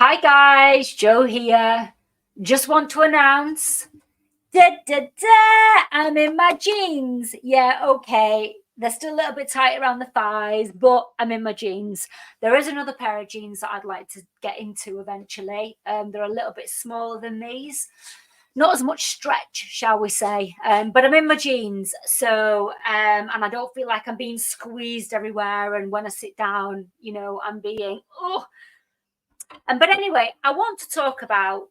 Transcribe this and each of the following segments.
Hi guys, Joe here. Just want to announce, I'm in my jeans. Yeah, okay. They're still a little bit tight around the thighs, but I'm in my jeans. There is another pair of jeans that I'd like to get into eventually. They're a little bit smaller than these. Not as much stretch, shall we say. But I'm in my jeans. And I don't feel like I'm being squeezed everywhere. And when I sit down, I'm being, but anyway, I want to talk about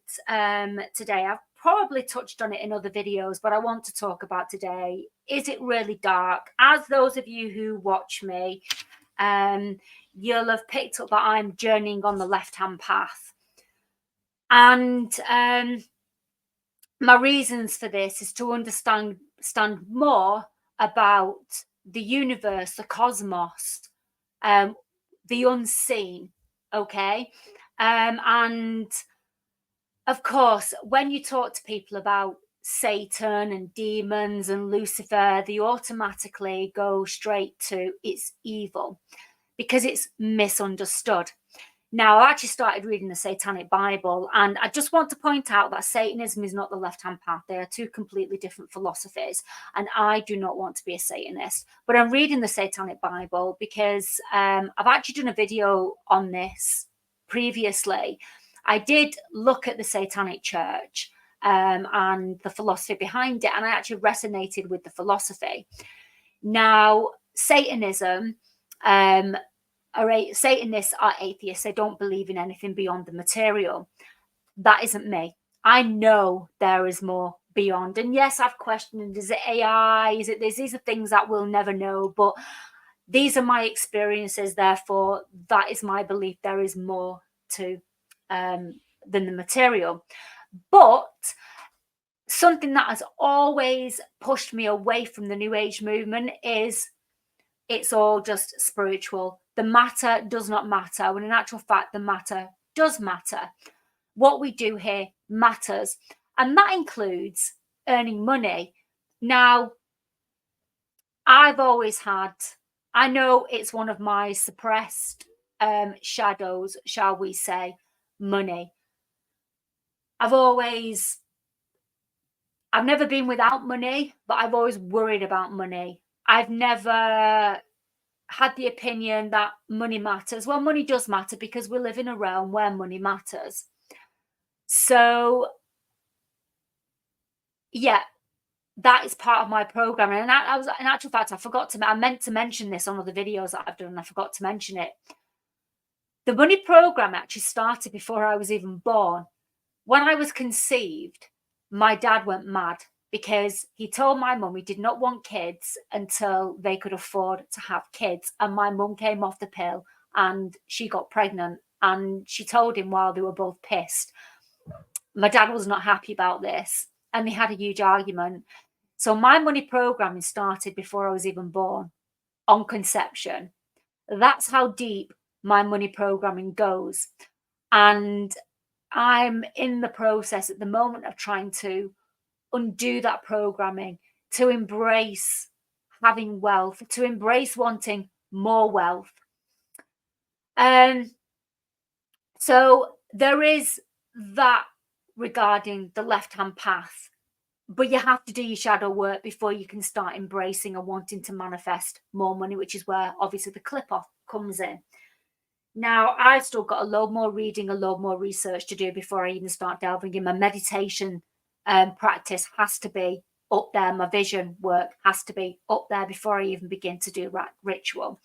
today. I've probably touched on it in other videos, but I want to talk about today. Is it really dark? As those of you who watch me, you'll have picked up that I'm journeying on the left-hand path. And my reasons for this is to understand more about the universe, the cosmos, the unseen, okay? And of course, when you talk to people about Satan and demons and Lucifer, they automatically go straight to it's evil because it's misunderstood. Now, I actually started reading the Satanic Bible, and I just want to point out that Satanism is not the left-hand path. They are two completely different philosophies, and I do not want to be a Satanist. But I'm reading the Satanic Bible because I've actually done a video on this previously. I did look at the Satanic Church and the philosophy behind it, and I actually resonated with the philosophy. Now, Satanism... Satanists are atheists. They don't believe in anything beyond the material. That isn't me. I know there is more beyond. And yes, I've questioned, is it AI? Is it this? These are things that we'll never know. But these are my experiences. Therefore, that is my belief. There is more to than the material. But something that has always pushed me away from the New Age movement is it's all just spiritual. The matter does not matter, when in actual fact, the matter does matter. What we do here matters, and that includes earning money. Now, I've always had, I know it's one of my suppressed shadows, shall we say, money. I've never been without money, but I've always worried about money. I've never had the opinion that money matters. Well, money does matter because we live in a realm where money matters. So, yeah, that is part of my program. And I was, in actual fact, I meant to mention this on other videos that I've done, and I forgot to mention it. The money program actually started before I was even born. When I was conceived, my dad went mad because he told my mum he did not want kids until they could afford to have kids. And my mum came off the pill and she got pregnant, and she told him while they were both pissed. My dad was not happy about this, and they had a huge argument. So my money programming started before I was even born, on conception. That's how deep my money programming goes. And I'm in the process at the moment of trying to undo that programming, to embrace having wealth, to embrace wanting more wealth. So there is that regarding the left-hand path, but you have to do your shadow work before you can start embracing and wanting to manifest more money, which is where obviously the clip-off comes in. Now, I've still got a lot more reading, a lot more research to do before I even start delving in. My meditation practice has to be up there. My vision work has to be up there before I even begin to do ritual.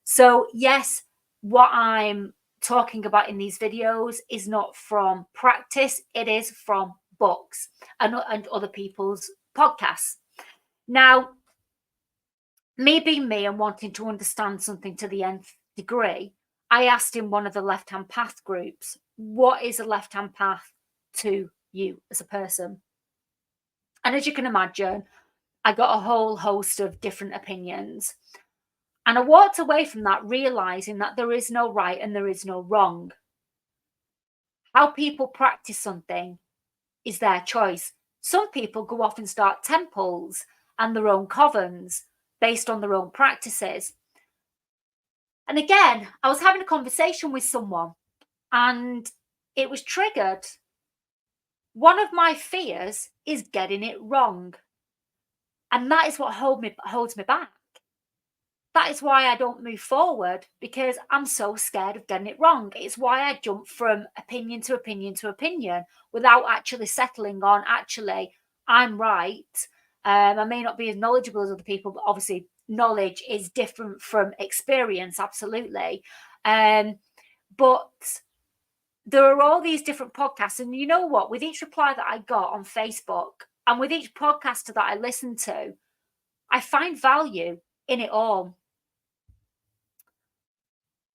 So yes, what I'm talking about in these videos is not from practice. It is from books and other people's podcasts. Now, me being me and wanting to understand something to the nth degree, I asked in one of the left-hand path groups, what is a left-hand path to you as a person? And as you can imagine, I got a whole host of different opinions. And I walked away from that realizing that there is no right and there is no wrong. How people practice something is their choice. Some people go off and start temples and their own covens based on their own practices. And again, I was having a conversation with someone, and it was triggered. One of my fears is getting it wrong. And that is what holds me back. That is why I don't move forward, because I'm so scared of getting it wrong. It's why I jump from opinion to opinion to opinion without actually settling on, actually, I'm right. I may not be as knowledgeable as other people, but obviously knowledge is different from experience, absolutely. But there are all these different podcasts, and you know what? With each reply that I got on Facebook and with each podcaster that I listen to, I find value in it all.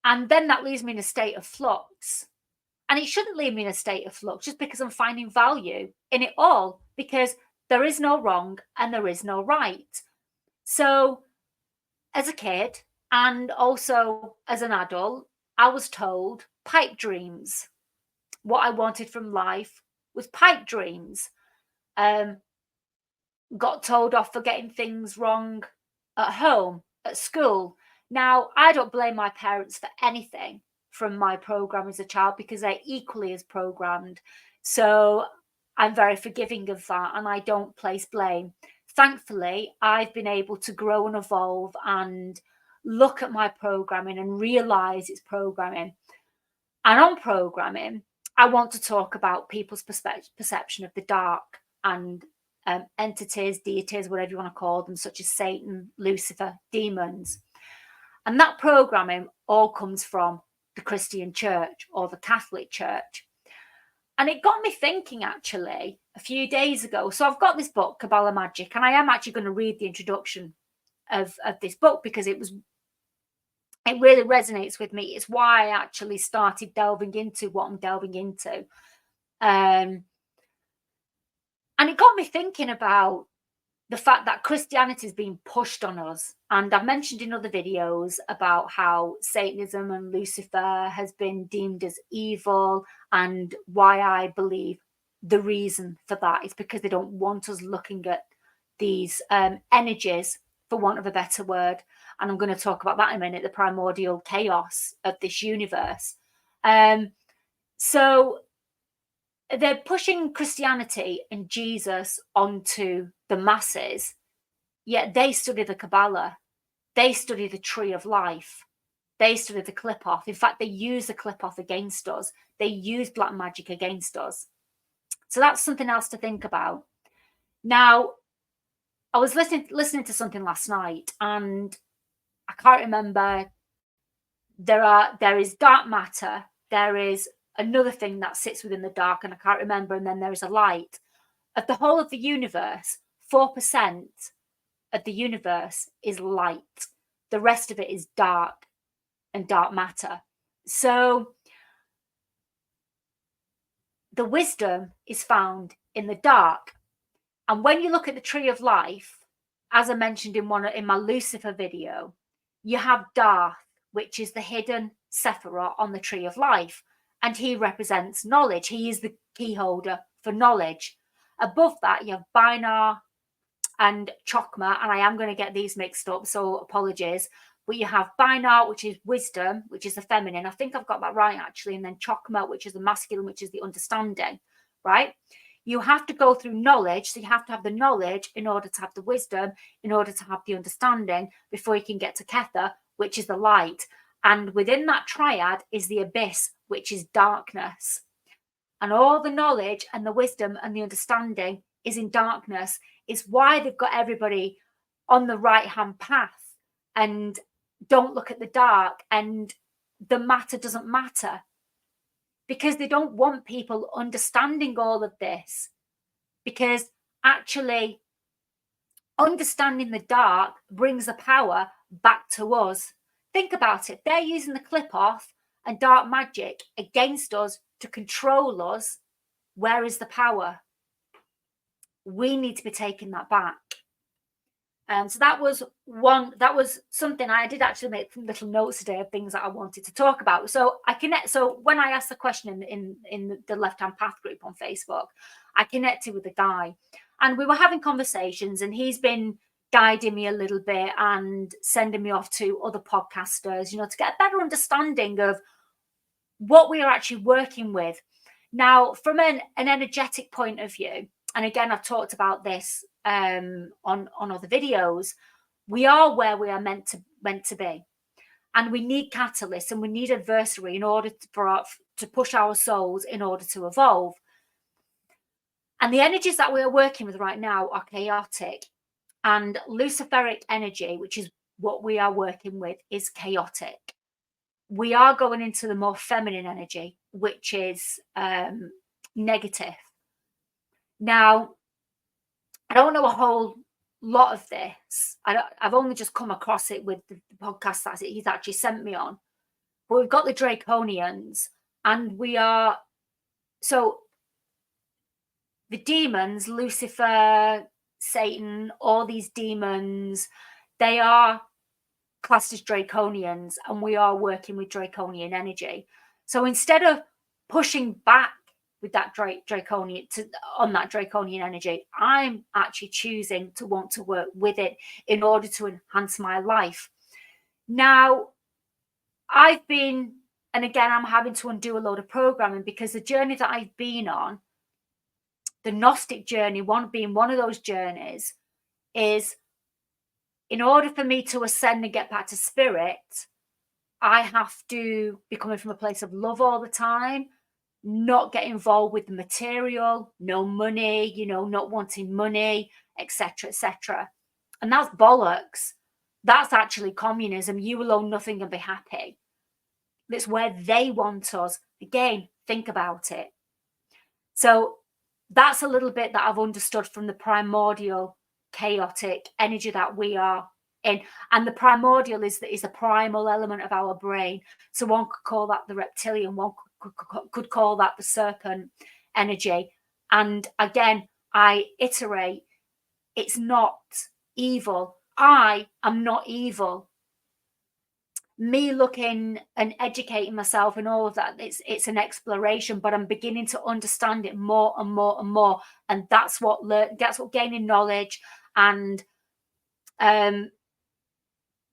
And then that leaves me in a state of flux. And it shouldn't leave me in a state of flux just because I'm finding value in it all, because there is no wrong and there is no right. So, as a kid and also as an adult, I was told pipe dreams. What I wanted from life was pipe dreams. Got told off for getting things wrong at home, at school. Now, I don't blame my parents for anything from my program as a child because they're equally as programmed. So I'm very forgiving of that and I don't place blame. Thankfully, I've been able to grow and evolve and look at my programming and realize it's programming. And on programming, I want to talk about people's perception of the dark and entities, deities, whatever you want to call them, such as Satan, Lucifer, demons. And that programming all comes from the Christian church or the Catholic church. And it got me thinking actually a few days ago. So I've got this book, Kabbalah Magic, and I am actually going to read the introduction of this book because it really resonates with me. It's why I actually started delving into what I'm delving into. And it got me thinking about the fact that Christianity is being pushed on us. And I've mentioned in other videos about how Satanism and Lucifer has been deemed as evil, and why I believe the reason for that is because they don't want us looking at these energies, for want of a better word. And I'm going to talk about that in a minute, the primordial chaos of this universe. So they're pushing Christianity and Jesus onto the masses, yet they study the Kabbalah. They study the tree of life. They study the clip-off. In fact, they use the clip-off against us. They use black magic against us. So that's something else to think about. Now, I was listening to something last night, and I can't remember. There is dark matter. There is another thing that sits within the dark, and I can't remember. And then there is a light. Of the whole of the universe, 4% of the universe is light. The rest of it is dark and dark matter. So the wisdom is found in the dark. And when you look at the tree of life, as I mentioned in my Lucifer video, you have Darth, which is the hidden Sephiroth on the tree of life. And he represents knowledge. He is the key holder for knowledge. Above that, you have Binar and Chokmah, and I am going to get these mixed up, so apologies. But you have Binar, which is wisdom, which is the feminine. I think I've got that right, actually. And then Chokmah, which is the masculine, which is the understanding, right? You have to go through knowledge. So you have to have the knowledge in order to have the wisdom, in order to have the understanding, before you can get to Kether, which is the light. And within that triad is the abyss, which is darkness. And all the knowledge and the wisdom and the understanding is in darkness. It's why they've got everybody on the right-hand path and don't look at the dark, and the matter doesn't matter, because they don't want people understanding all of this, because actually understanding the dark brings the power back to us. Think about it. They're using the clip-off and dark magic against us to control us. Where is the power? We need to be taking that back. So that was something I did actually make some little notes today of things that I wanted to talk about. So when I asked the question in the Left Hand Path group on Facebook, I connected with a guy, and we were having conversations, and he's been guiding me a little bit and sending me off to other podcasters, to get a better understanding of what we are actually working with. Now, from an energetic point of view, and again, I've talked about this on other videos, we are where we are meant to be. And we need catalysts and we need adversary in order to push our souls in order to evolve. And the energies that we are working with right now are chaotic. And luciferic energy, which is what we are working with, is chaotic. We are going into the more feminine energy, which is negative. Now, I don't know a whole lot of this. I've only just come across it with the podcast that he's actually sent me on. But we've got the Draconians, and we are... So the demons, Lucifer, Satan, all these demons, they are classed as Draconians, and we are working with Draconian energy. So instead of pushing back with that Draconian energy, I'm actually choosing to want to work with it in order to enhance my life. Now, I've been, and again, I'm having to undo a load of programming because the journey that I've been on, the Gnostic journey, being one of those journeys, is in order for me to ascend and get back to spirit, I have to be coming from a place of love all the time, not get involved with the material, no money, not wanting money, etc., etc. And that's bollocks. That's actually communism. You will own nothing and be happy. That's where they want us. Again, think about it. So that's a little bit that I've understood from the primordial chaotic energy that we are in. And the primordial is the primal element of our brain. So one could call that the reptilian, one could call that the serpent energy. And again, I iterate, it's not evil. I am not evil. Me looking and educating myself and all of that, it's an exploration, but I'm beginning to understand it more and more and more. And that's what gaining knowledge and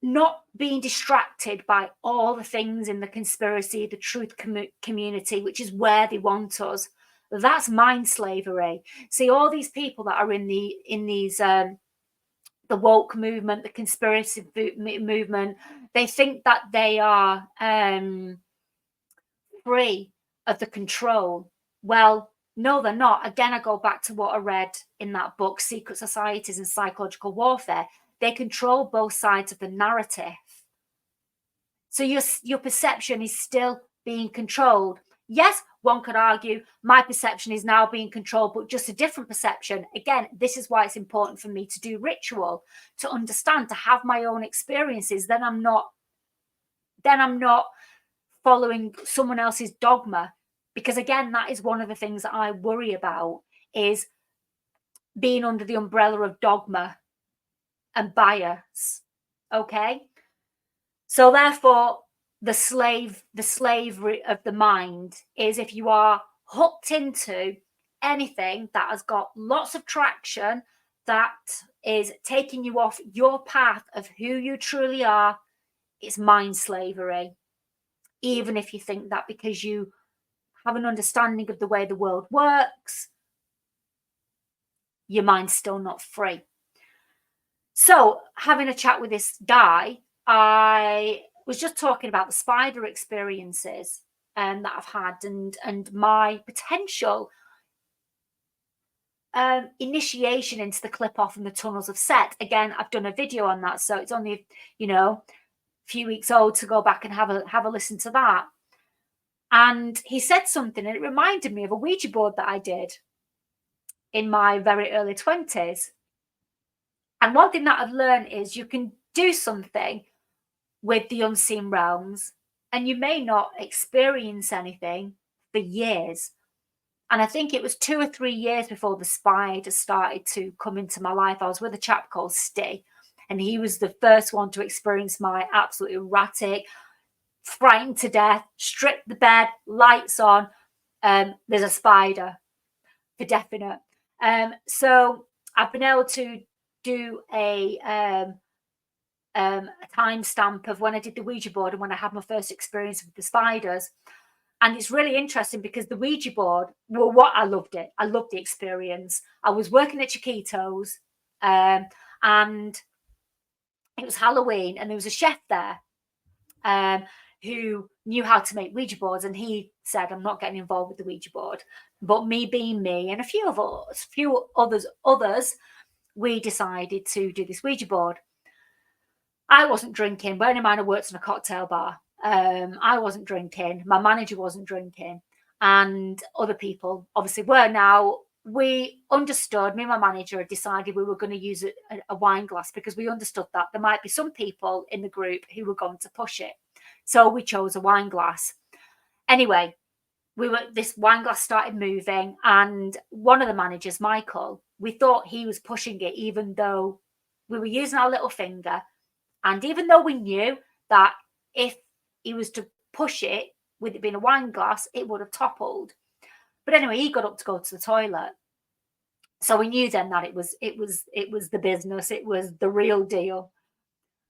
not being distracted by all the things in the conspiracy, the truth community, which is where they want us. That's mind slavery. See, all these people that are in these the woke movement, the conspiracy movement, they think that they are free of the control. Well, no, they're not. Again, I go back to what I read in that book, Secret Societies and Psychological Warfare. They control both sides of the narrative. So your perception is still being controlled. Yes, one could argue my perception is now being controlled, but just a different perception. Again, this is why it's important for me to do ritual, to understand, to have my own experiences. Then I'm not following someone else's dogma. Because again, that is one of the things that I worry about, is being under the umbrella of dogma and bias. Okay? So therefore, the slavery of the mind is if you are hooked into anything that has got lots of traction, that is taking you off your path of who you truly are, it's mind slavery. Even if you think that because you have an understanding of the way the world works, your mind's still not free. So having a chat with this guy, I was just talking about the spider experiences that I've had and my potential initiation into the clip off and the tunnels of Set. Again, I've done a video on that, so it's only a few weeks old to go back and have a listen to that. And he said something, and it reminded me of a Ouija board that I did in my very early 20s. And one thing that I've learned is you can do something with the unseen realms, and you may not experience anything for years. And I think it was 2 or 3 years before the spider started to come into my life. I was with a chap called Steve, and he was the first one to experience my absolutely erratic, frightened to death, strip the bed, lights on, there's a spider, for definite. So I've been able to do a timestamp of when I did the Ouija board and when I had my first experience with the spiders. And it's really interesting because the Ouija board, well, what I loved it. I loved the experience. I was working at Chiquitos, and it was Halloween, and there was a chef there who knew how to make Ouija boards, and he said, "I'm not getting involved with the Ouija board." But me being me, and a few of us, few others, we decided to do this Ouija board. I wasn't drinking. Bearing in mind, I worked in a cocktail bar. I wasn't drinking. My manager wasn't drinking, and other people obviously were. Now we understood. Me and my manager had decided we were going to use a wine glass because we understood that there might be some people in the group who were going to push it. So we chose a wine glass. Anyway, this wine glass started moving, and one of the managers, Michael, we thought he was pushing it, even though we were using our little finger. And even though we knew that if he was to push it, with it being a wine glass, it would have toppled. But anyway, he got up to go to the toilet. So we knew then that it was the business, it was the real deal.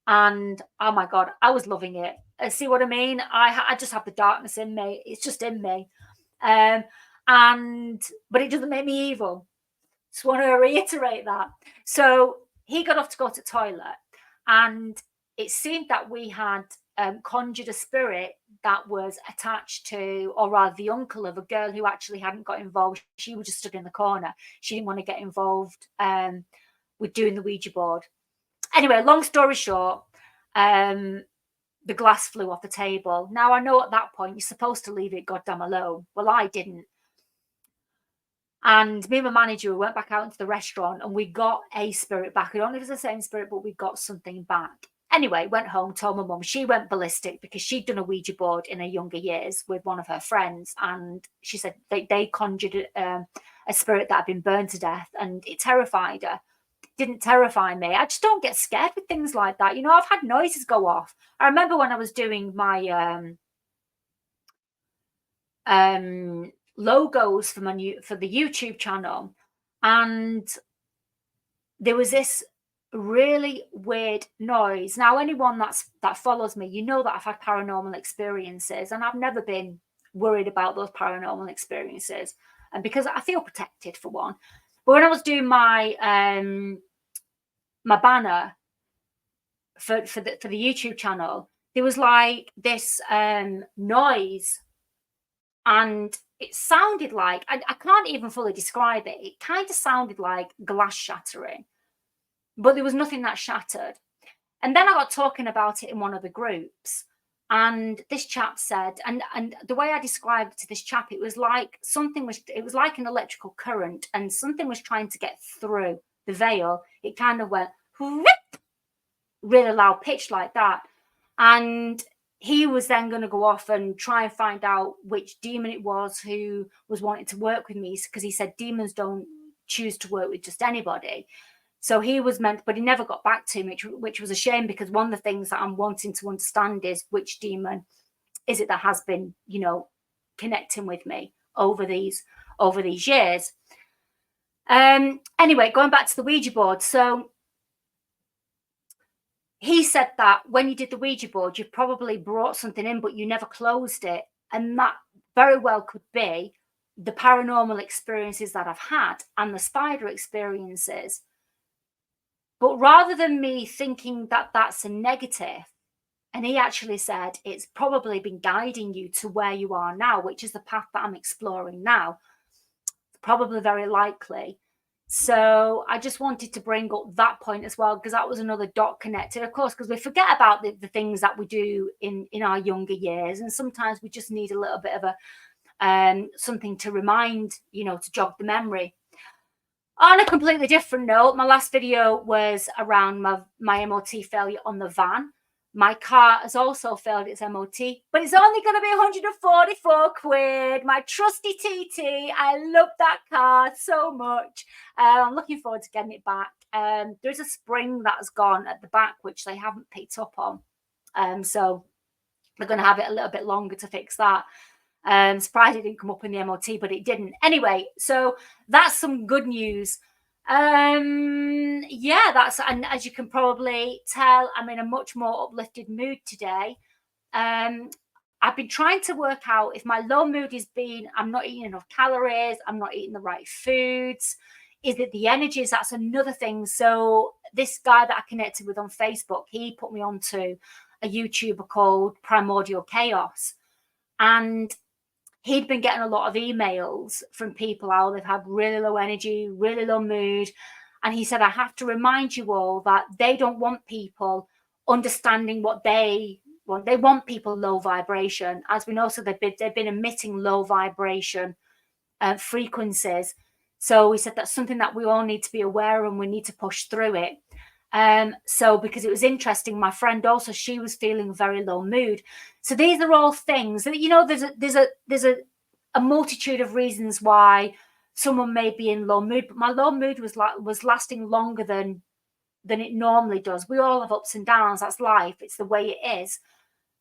And oh my God, I was loving it. See what I mean? I just have the darkness in me. It's just in me. But it doesn't make me evil. Just want to reiterate that. So he got off to go to the toilet, and it seemed that we had conjured a spirit that was attached to, or rather the uncle of a girl who actually hadn't got involved. She was just stood in the corner. She didn't want to get involved with doing the Ouija board. Anyway, long story short, the glass flew off the table. Now, I know at that point you're supposed to leave it goddamn alone. Well, I didn't. And me and my manager went back out into the restaurant, and we got a spirit back. I don't know if it's the same spirit, but we got something back. Anyway, went home, told my mum. She went ballistic because she'd done a Ouija board in her younger years with one of her friends. And she said they conjured a spirit that had been burned to death, and it terrified her. Didn't terrify me. I just don't get scared with things like that. You know, I've had noises go off. I remember when I was doing my logos for the YouTube channel, and there was this really weird noise. Now, anyone that follows me, you know that I've had paranormal experiences, and I've never been worried about those paranormal experiences, and because I feel protected, for one. But when I was doing my my banner for the YouTube channel, there was like this noise, and it sounded like, I can't even fully describe it. It kind of sounded like glass shattering, but there was nothing that shattered. And then I got talking about it in one of the groups, and this chap said, and the way I described it to this chap, it was like it was like an electrical current, and something was trying to get through the veil. It kind of went whoop, really loud pitch like that. And he was then going to go off and try and find out which demon it was who was wanting to work with me, because he said demons don't choose to work with just anybody. So he was meant, but he never got back to me, which was a shame, because one of the things that I'm wanting to understand is which demon is it that has been, you know, connecting with me over these years. Anyway, going back to the Ouija board. So he said that when you did the Ouija board, you probably brought something in, but you never closed it. And that very well could be the paranormal experiences that I've had and the spider experiences. But rather than me thinking that that's a negative, and he actually said it's probably been guiding you to where you are now, which is the path that I'm exploring now. It's probably very likely. So I just wanted to bring up that point as well, because that was another dot connected, of course, because we forget about the things that we do in our younger years. And sometimes we just need a little bit of a something to remind, you know, to jog the memory. On a completely different note, my last video was around my MOT failure on the van. My car has also failed its MOT, but it's only going to be 144 quid. My trusty TT. I love that car so much. I'm looking forward to getting it back. There's a spring that has gone at the back, which they haven't picked up on. So they're going to have it a little bit longer to fix that. Surprised it didn't come up in the MOT, but it didn't. Anyway, so that's some good news. Yeah, and as you can probably tell, I'm in a much more uplifted mood today. I've been trying to work out if my low mood is being, I'm not eating enough calories, I'm not eating the right foods. Is it the energies? That's another thing. So this guy that I connected with on Facebook, he put me onto a YouTuber called Primordial Chaos. And he'd been getting a lot of emails from people how they've had really low energy, really low mood. And he said, I have to remind you all that they don't want people understanding what they want. They want people low vibration. As we know, so they've been emitting low vibration frequencies. So he said that's something that we all need to be aware of, and we need to push through it. So because it was interesting, my friend also, she was feeling very low mood. So these are all things that, you know, there's a multitude of reasons why someone may be in low mood, but my low mood was lasting longer than it normally does. We all have ups and downs. That's life. It's the way it is.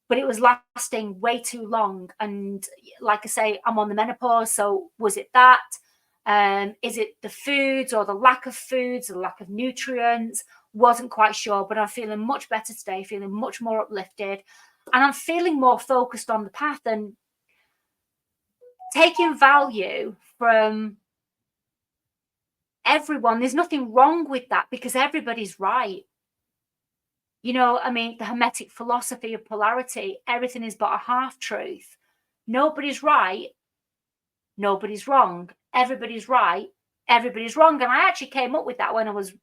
But it was lasting way too long. And like I say, I'm on the menopause. So was it that? Is it the foods or the lack of foods, the lack of nutrients? Wasn't quite sure, but I'm feeling much better today, feeling much more uplifted. And I'm feeling more focused on the path and taking value from everyone. There's nothing wrong with that because everybody's right. You know, I mean, the Hermetic philosophy of polarity, everything is but a half truth. Nobody's right, nobody's wrong. Everybody's right, everybody's wrong. And I actually came up with that when I was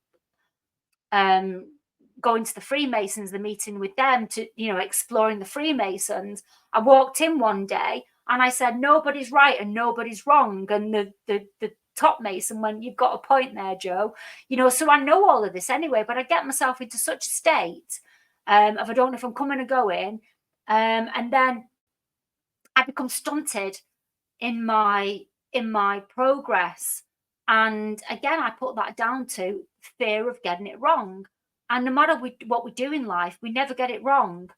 going to the Freemasons, the meeting with them to, you know, exploring the Freemasons. I walked in one day and I said, nobody's right and nobody's wrong. And the top Mason went, you've got a point there, Joe. You know, so I know all of this anyway, but I get myself into such a state of I don't know if I'm coming or going. And then I become stunted in my progress. And again, I put that down to fear of getting it wrong. And no matter what we do in life, we never get it wrong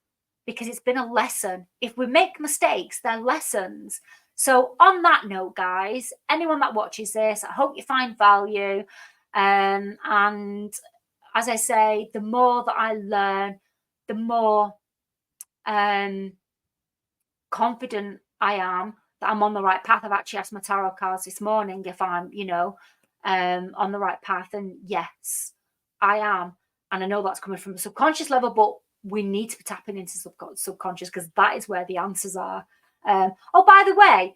because it's been a lesson. If we make mistakes, they're lessons. So on that note, guys, anyone that watches this, I hope you find value. And as I say, the more that I learn, the more confident I am that I'm on the right path. I've actually asked my tarot cards this morning if I'm, you know, on the right path. And yes, I am. And I know that's coming from a subconscious level, but we need to be tapping into subconscious because that is where the answers are. Oh, by the way,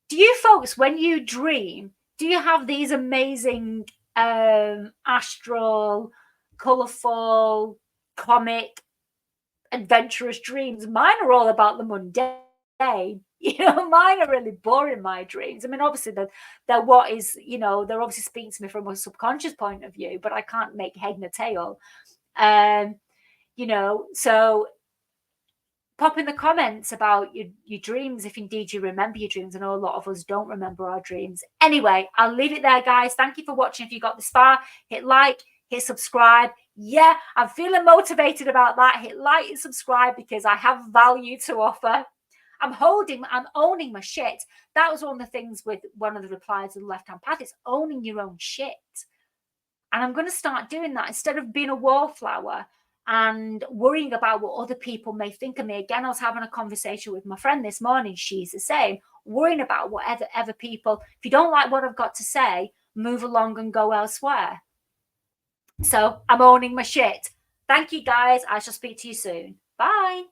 do you folks, when you dream, do you have these amazing astral, colourful, comic, adventurous dreams? Mine are all about the mundane. You know, mine are really boring, my dreams. I mean, obviously they're what is, you know, they're obviously speaking to me from a subconscious point of view, but I can't make head nor tail. You know, so pop in the comments about your dreams if indeed you remember your dreams. I know a lot of us don't remember our dreams. Anyway, I'll leave it there, guys. Thank you for watching. If you got this far, hit like, hit subscribe. Yeah, I'm feeling motivated about that. Hit like and subscribe because I have value to offer. I'm owning my shit. That was one of the things with one of the replies of the left-hand path. It's owning your own shit. And I'm going to start doing that instead of being a wallflower and worrying about what other people may think of me. Again, I was having a conversation with my friend this morning. She's the same, worrying about whatever people, if you don't like what I've got to say, move along and go elsewhere. So I'm owning my shit. Thank you, guys. I shall speak to you soon. Bye.